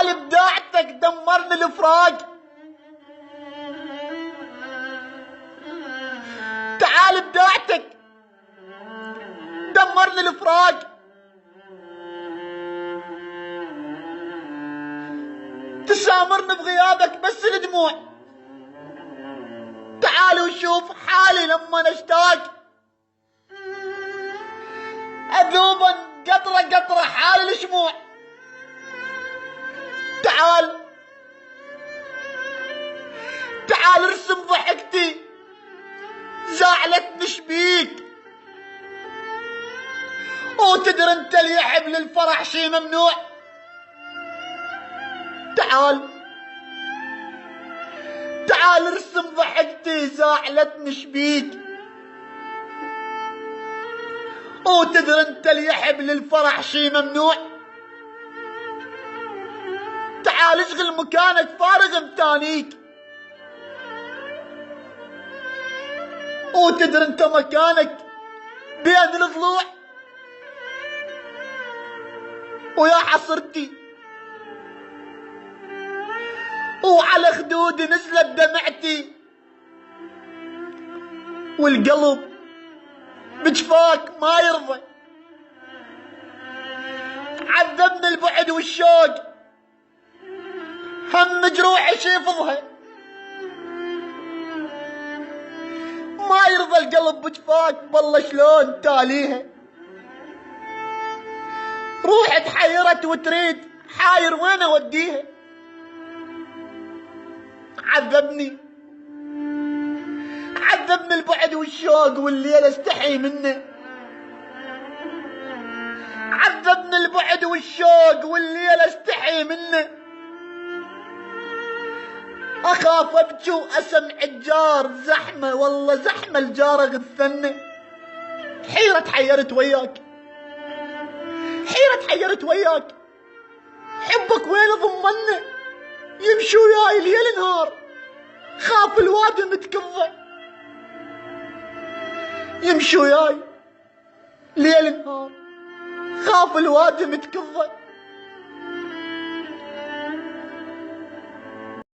تعال بداعتك دمرني الفراق، تعال بداعتك دمرني الفراق. تسامرني بغيابك بس الدموع، تعال وشوف حالي لما نشتاق. اذوبا قطرة قطرة حال الشموع، تعال تعال ارسم ضحكتي زعلتني شبيك. وتدري انت اللي يحب للفرح شي ممنوع. تعال تعال ارسم ضحكتي زعلتني شبيك. وتدري انت اللي يحب للفرح شي ممنوع. تعال اشغل مكانك فارغ متانيك. وتدري انت مكانك بين الضلوع. ويا حصرتي وعلى خدودي نزلت دمعتي، والقلب بجفاك ما يرضى. عذبني البعد والشوق، هم جروحي شيفضها. ما يرضى القلب بجفاك، بالله شلون تاليها. روحي تحيرت وتريد، حاير وين اوديها. عذبني البعد والشوق والليل استحي منه. عذبني البعد والشوق والليل استحي منه. اخاف ابكي واسمع الجار زحمه، والله زحمه الجار اغثني. حيرة تحيرت وياك، حيرة تحيرت وياك. حبك وين ضمني، يمشي وياي ليل نهار. خاف الوادي متكضى، يمشي وياي ليل نهار. خاف الوادي متكضى.